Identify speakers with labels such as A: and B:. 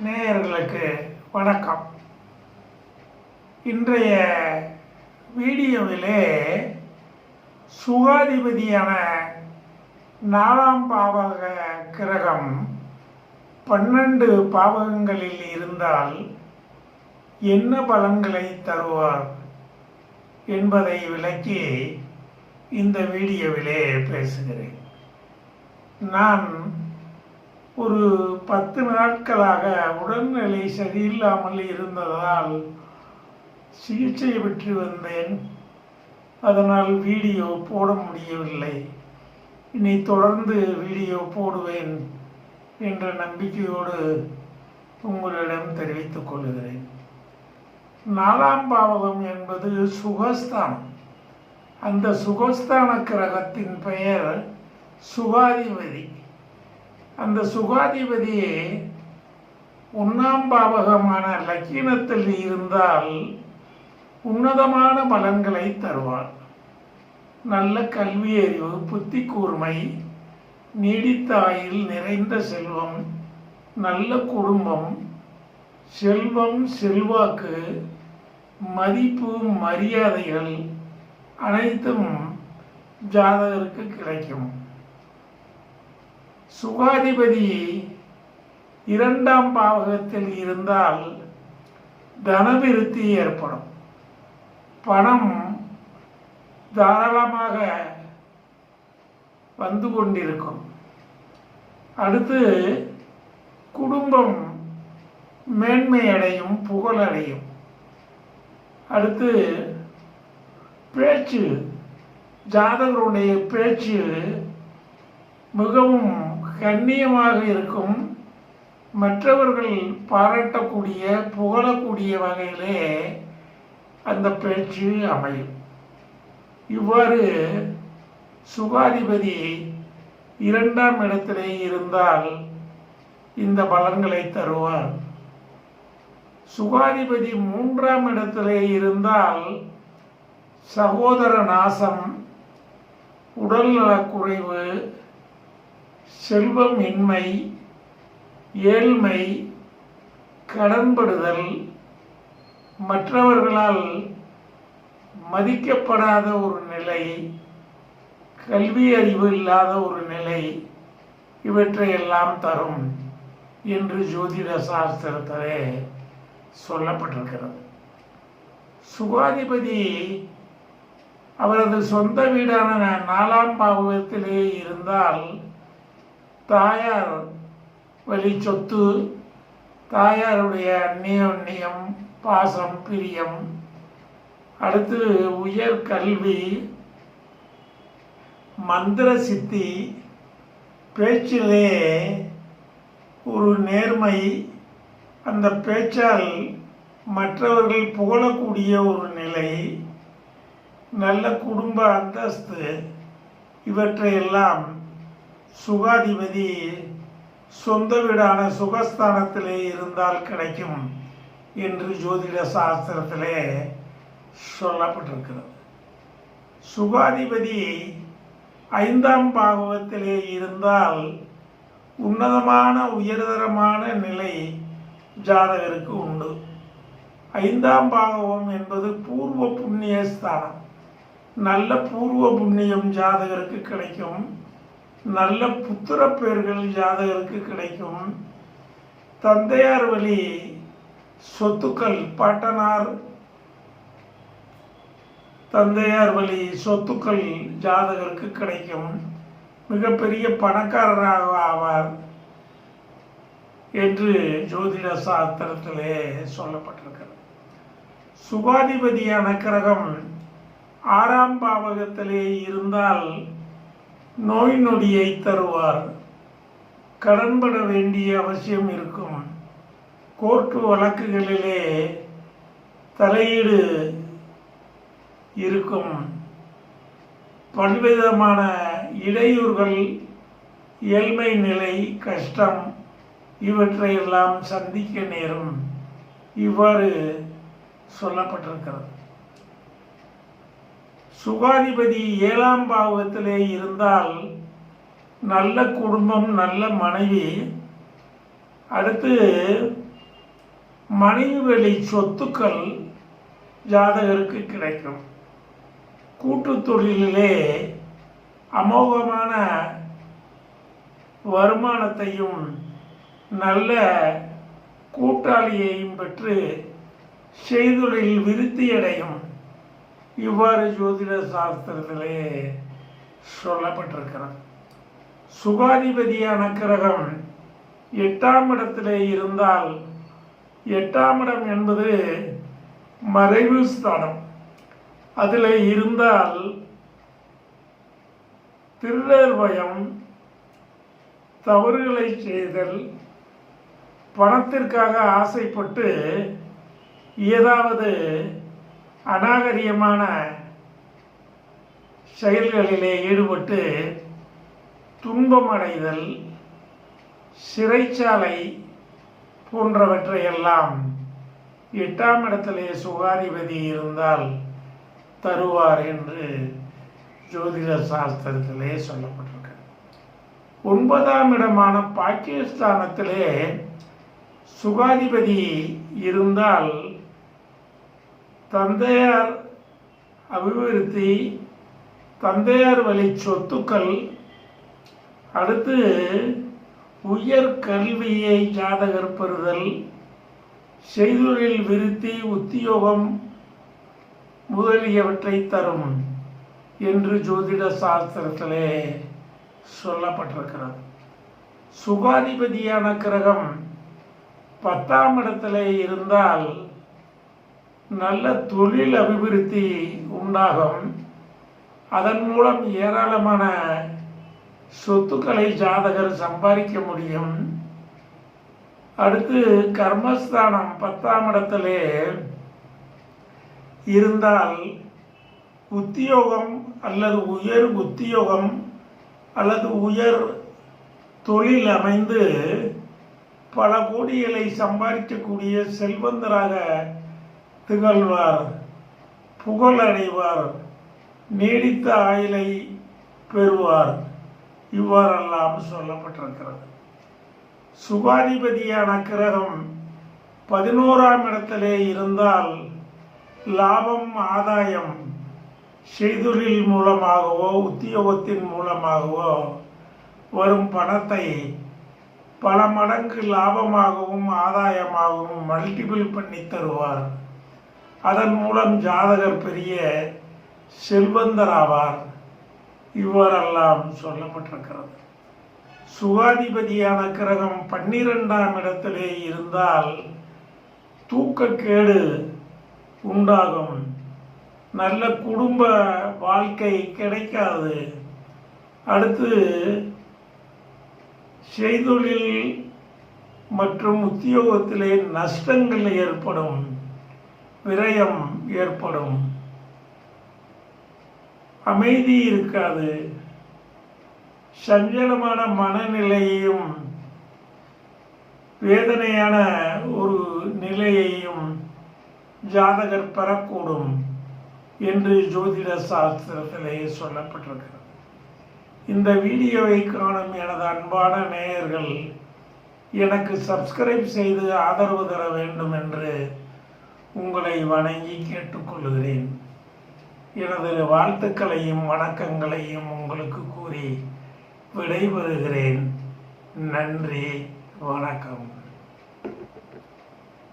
A: நேயர்களுக்கு வணக்கம். இன்றைய வீடியோவிலே சுகாதிபதியான 4ஆம் பாவக கிரகம் 12 பாவகங்களில் இருந்தால் என்ன பலன்களை தருவார் என்பதை விளக்கி இந்த வீடியோவிலே பேசுகிறேன். நான் ஒரு 10 நாட்களாக உடல்நிலை சரியில்லாமல் இருந்ததால் சிகிச்சை பெற்று வந்தேன். அதனால் வீடியோ போட முடியவில்லை. இனி தொடர்ந்து வீடியோ போடுவேன் என்ற நம்பிக்கையோடு உங்களிடம் தெரிவித்துக் கொள்கிறேன். 4ஆம் பாவகம் என்பது சுகஸ்தானம். அந்த சுகஸ்தான கிரகத்தின் பெயர் சுகாதிபதி. அந்த சுகாதிபதியே 1ஆம் பாவகமான லக்கினத்தில் இருந்தால் உன்னதமான பலன்களை தருவார். நல்ல கல்வி அறிவு, புத்தி கூர்மை, நீடித்த ஆயுள், நிறைந்த செல்வம், நல்ல குடும்பம், செல்வம், செல்வாக்கு, மதிப்பு, மரியாதைகள் அனைத்தும் ஜாதகருக்கு கிடைக்கும். சுகாதிபதி 2ஆம் பாவகத்தில் இருந்தால் தனவிருத்தி ஏற்படும். பணம் தாராளமாக வந்து கொண்டிருக்கும். அடுத்து குடும்பம் மேன்மையடையும், புகழடையும். அடுத்து பேச்சு, ஜாதகருடைய பேச்சு மிகவும் கண்ணியமாக இருக்கும். மற்றவர்கள் பாராட்டக்கூடிய, புகழக்கூடிய வகையிலே அந்த பேச்சு அமையும். இவ்வாறு சுகாதிபதி 2ஆம் இடத்திலே இருந்தால் இந்த பலன்களை தருவார். சுகாதிபதி 3ஆம் இடத்திலே இருந்தால் சகோதர நாசம், உடல்நலக்குறைவு, செல்வமின்மை, ஏழ்மை, கடன்படுதல், மற்றவர்களால் மதிக்கப்படாத ஒரு நிலை, கல்வி அறிவு இல்லாத ஒரு நிலை, இவற்றையெல்லாம் தரும் என்று ஜோதிட சாஸ்திரத்திலே சொல்லப்பட்டிருக்கிறது. சுகாதிபதி அவரது சொந்த வீடான 4ஆம் பாவகத்திலே இருந்தால் தாயார் வழி சொத்து, தாயாருடைய அந்நியம், பாசம், பிரியம், அடுத்து உயர் கல்வி, மந்திர சித்தி, பேச்சிலே ஒரு நேர்மை, அந்த பேச்சால் மற்றவர்கள் புகழக்கூடிய ஒரு நிலை, நல்ல குடும்ப அந்தஸ்து, இவற்றையெல்லாம் சுகாதிபதி சொந்த வீடான சுகஸ்தானத்திலே இருந்தால் கிடைக்கும் என்று ஜோதிட சாஸ்திரத்திலே சொல்லப்பட்டிருக்கிறது. சுகாதிபதி 5ஆம் பாவகத்திலே இருந்தால் உன்னதமான உயர்தரமான நிலை ஜாதகருக்கு உண்டு. 5ஆம் பாவகம் என்பது பூர்வ புண்ணிய ஸ்தானம். நல்ல பூர்வ புண்ணியம் ஜாதகருக்கு கிடைக்கும். நல்ல புத்திர பேர்கள் ஜாதகருக்கு கிடைக்கும். தந்தையார் வழி சொத்துக்கள், பாட்டனார் தந்தையார் வழி சொத்துக்கள் ஜாதகருக்கு கிடைக்கும். மிகப்பெரிய பணக்காரராக ஆவார் என்று ஜோதிட சாஸ்திரத்திலே சொல்லப்பட்டிருக்கிறது. சுகாதிபதியான கிரகம் 6ஆம் பாவகத்திலே இருந்தால் நோய் நொடியை தருவார். கடன்பட வேண்டிய அவசியம் இருக்கும். கோர்ட்டு வழக்குகளிலே தலையீடு இருக்கும். பல்விதமான இடையூறுகள், ஏழ்மை நிலை, கஷ்டம் இவற்றையெல்லாம் சந்திக்க நேரும். இவ்வாறு சொல்லப்பட்டிருக்கிறது. சுகாதிபதி 7ஆம் பாவகத்திலே இருந்தால் நல்ல குடும்பம், நல்ல மனைவி, அடுத்து மனைவி வழி சொத்துக்கள் ஜாதகருக்கு கிடைக்கும். கூட்டு தொழிலிலே அமோகமான வருமானத்தையும் நல்ல கூட்டாளியையும் பெற்று செய்தொழில் விருத்தியடையும். இவ்வாறு ஜோதிட சாஸ்திரத்திலே சொல்லப்பட்டிருக்கிறது. சுகாதிபதியான கிரகம் 8ஆம் இடத்திலே இருந்தால், 8ஆம் இடம் என்பது மறைவு ஸ்தானம். அதில் இருந்தால் திருடர் பயம், தவறுகளை செய்தல், பணத்திற்காக ஆசைப்பட்டு ஏதாவது அநாகரிகமான செயல்களிலே ஈடுபட்டு துன்பமடைதல், சிறைச்சாலை போன்றவற்றையெல்லாம் 8ஆம் இடத்திலே சுகாதிபதி இருந்தால் தருவார் என்று ஜோதிட சாஸ்திரத்திலே சொல்லப்பட்டிருக்கு. 9ஆம் இடமான பாக்கியஸ்தானத்திலே சுகாதிபதி இருந்தால் தந்தையார் அபிவிருத்தி, தந்தையார் வழி சொத்துக்கள், அடுத்து உயர் கல்வியை ஜாதகர் பெறுதல், செய்தொழில் விருத்தி, உத்தியோகம் முதலியவற்றை தரும் என்று ஜோதிட சாஸ்திரத்திலே சொல்லப்பட்டிருக்கிறது. சுகாதிபதியான கிரகம் 10ஆம் இடத்திலே இருந்தால் நல்ல தொழில் அபிவிருத்தி உண்டாகும். அதன் மூலம் ஏராளமான சொத்துக்களை ஜாதகர் சம்பாதிக்க முடியும். அடுத்து கர்மஸ்தானம் 10ஆம் இடத்திலே இருந்தால் உத்தியோகம் அல்லது உயர் உத்தியோகம் அல்லது உயர் தொழில் அமைந்து பல கோடிகளை சம்பாதிக்கக்கூடிய செல்வந்தராக திகழ்வார், புகழடைவார், நீடித்த ஆயுளை பெறுவார். இவ்வாறெல்லாம் சொல்லப்பட்டிருக்கிறது. சுகாதிபதியான கிரகம் 11ஆம் இடத்திலே இருந்தால் லாபம், ஆதாயம், செய்தொழில் மூலமாகவோ உத்தியோகத்தின் மூலமாகவோ வரும் பணத்தை பல மடங்கு லாபமாகவும் ஆதாயமாகவும் மல்டிபிள் பண்ணி தருவார். அதன் மூலம் ஜாதகர் பெரிய செல்வந்தராவார். இவ்வாறெல்லாம் சொல்லப்பட்டிருக்கிறது. சுகாதிபதியான கிரகம் 12ஆம் இடத்திலே இருந்தால் தூக்கக்கேடு உண்டாகும், நல்ல குடும்ப வாழ்க்கை கிடைக்காது. அடுத்து செய்தொழில் மற்றும் உத்தியோகத்திலே நஷ்டங்கள் ஏற்படும், விரயம் ஏற்படும், அமைதி இருக்காது, சஞ்சலமான மனநிலையையும் வேதனையான ஒரு நிலையையும் ஜாதகர் பெறக்கூடும் என்று ஜோதிட சாஸ்திரத்திலே சொல்லப்பட்டிருக்கிறது. இந்த வீடியோவை காணும் எனது அன்பான நேயர்கள் எனக்கு சப்ஸ்கிரைப் செய்து ஆதரவு தர வேண்டும் என்று உங்களை வணங்கி கேட்டுக்கொள்கிறேன். எனது வாழ்த்துக்களையும் வணக்கங்களையும் உங்களுக்கு கூறி விடைபெறுகிறேன். நன்றி, வணக்கம்.